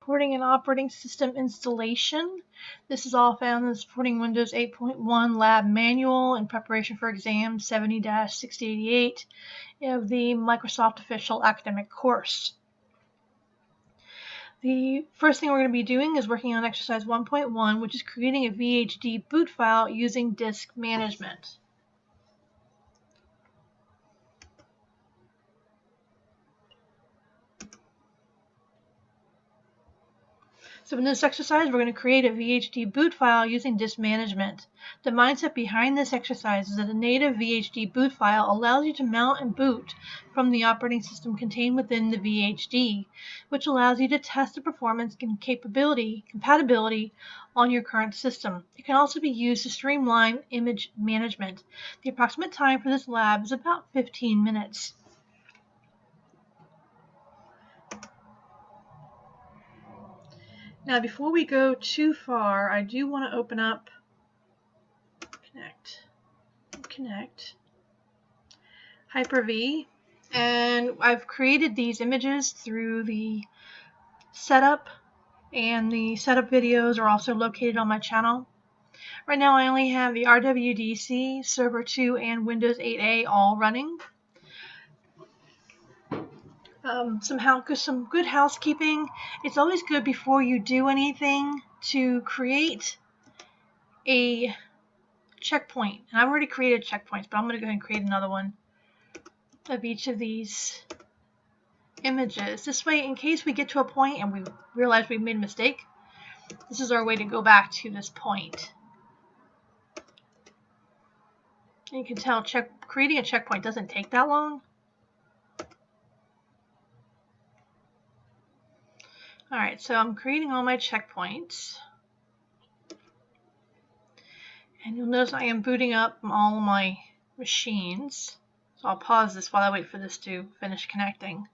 supporting an operating system installation. This is all found in the supporting Windows 8.1 lab manual in preparation for exam 70-6088 of the Microsoft official academic course. The first thing we're going to be doing is working on exercise 1.1, which is creating a VHD boot file using disk management. So in this exercise, we're going to create a VHD boot file using disk management. The mindset behind this exercise is that a native VHD boot file allows you to mount and boot from the operating system contained within the VHD, which allows you to test the performance and compatibility on your current system. It can also be used to streamline image management. The approximate time for this lab is about 15 minutes. Now, before we go too far, I do want to open up Connect HyperV, and I've created these images through the setup, and the setup videos are also located on my channel. Right now, I only have the RWDC, Server 2, and Windows 8A all running. Some good housekeeping. It's always good before you do anything to create a checkpoint. And I've already created checkpoints, but I'm going to go ahead and create another one of each of these images. This way, in case we get to a point and we realize we've made a mistake, this is our way to go back to this point. And you can tell creating a checkpoint doesn't take that long. Alright, so I'm creating all my checkpoints. And you'll notice I am booting up all my machines. So I'll pause this while I wait for this to finish connecting.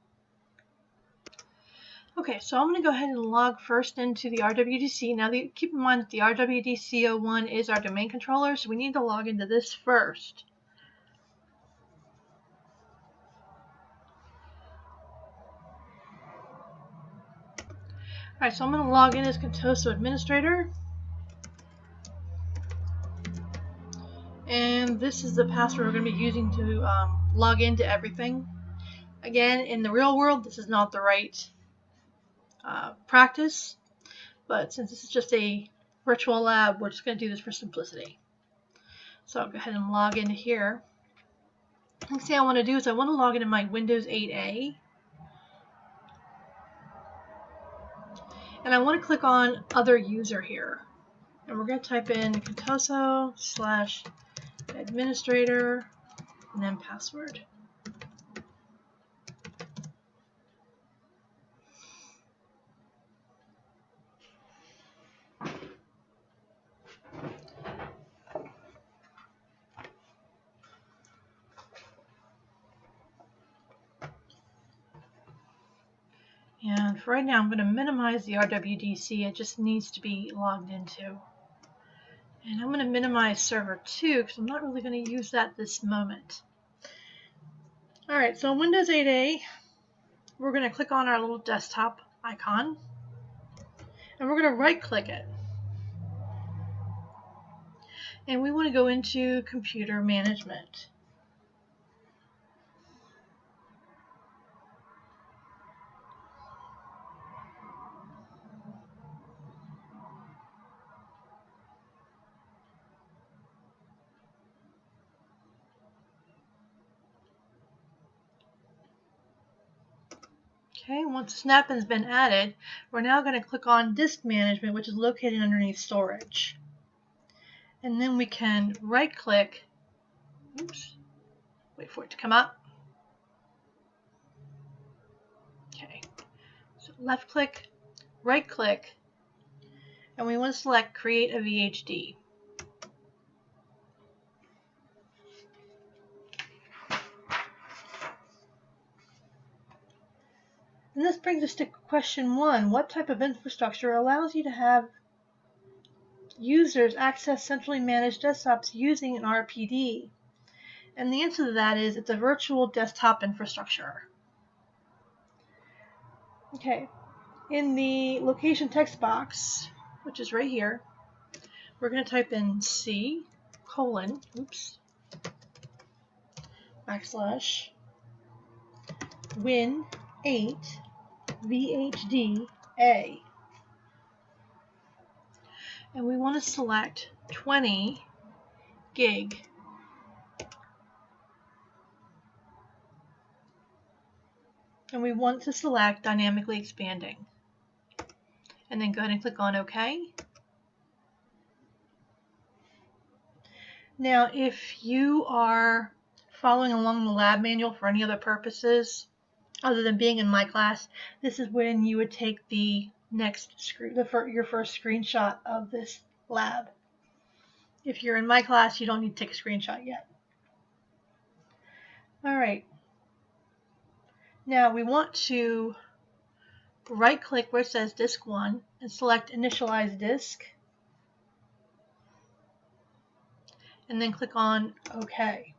Okay, so I'm going to go ahead and log first into the RWDC. Now keep in mind that the RWDC01 is our domain controller, so we need to log into this first. Alright, so I'm going to log in as Contoso administrator. And this is the password we're going to be using to log into everything. Again, in the real world, this is not the right practice, but since this is just a virtual lab, we're just going to do this for simplicity. So I'll go ahead and log into here. The next thing I want to do is I want to log into my Windows 8A. And I want to click on Other User here. And we're going to type in Contoso/administrator and then password. And for right now, I'm going to minimize the RWDC. It just needs to be logged into. And I'm going to minimize server 2 because I'm not really going to use that this moment. Alright, so in Windows 8A, we're going to click on our little desktop icon. And we're going to right click it. And we want to go into Computer Management. Okay, once Snap has been added, we're now going to click on Disk Management, which is located underneath Storage. And then we can right-click, wait for it to come up. Okay, so left-click, right-click, and we want to select Create a VHD. And this brings us to question 1. What type of infrastructure allows you to have users access centrally managed desktops using an RPD? And the answer to that is it's a virtual desktop infrastructure. Okay, In the location text box, which is right here, we're going to type in C:, backslash, win 8 VHD A. And we want to select 20 gig. And we want to select dynamically expanding. And then go ahead and click on OK. Now, if you are following along the lab manual for any other purposes other than being in my class, this is when you would take the your first screenshot of this lab. If you're in my class, you don't need to take a screenshot yet. All right. Now we want to right-click where it says Disk 1 and select Initialize Disk, and then click on OK.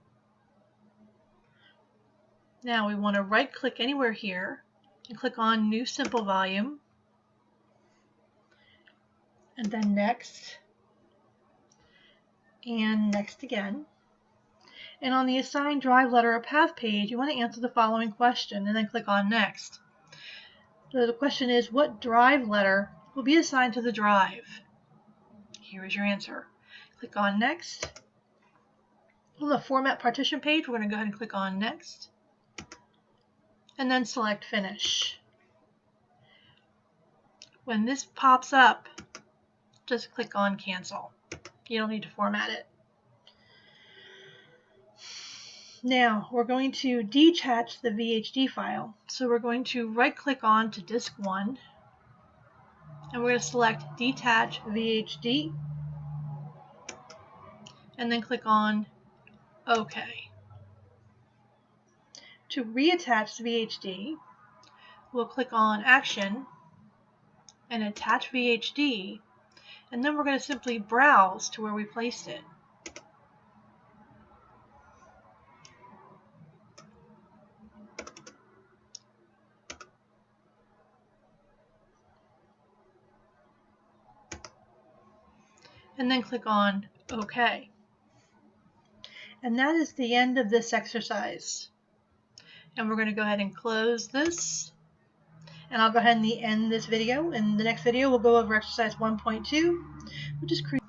Now we want to right-click anywhere here and click on New Simple Volume, and then Next, and Next again. And on the Assign Drive Letter or Path page, you want to answer the following question, and then click on Next. So the question is, what drive letter will be assigned to the drive? Here is your answer. Click on Next. On the Format Partition page, we're going to go ahead and click on Next, and then select Finish. When this pops up, just click on Cancel. You don't need to format it. Now we're going to detach the VHD file. So we're going to right-click on to Disk 1, and we're going to select Detach VHD, and then click on OK. To reattach the VHD, we'll click on Action and Attach VHD, and then we're going to simply browse to where we placed it. And then click on OK. And that is the end of this exercise. And we're going to go ahead and close this. And I'll go ahead and end this video. In the next video, we'll go over exercise 1.2, which is create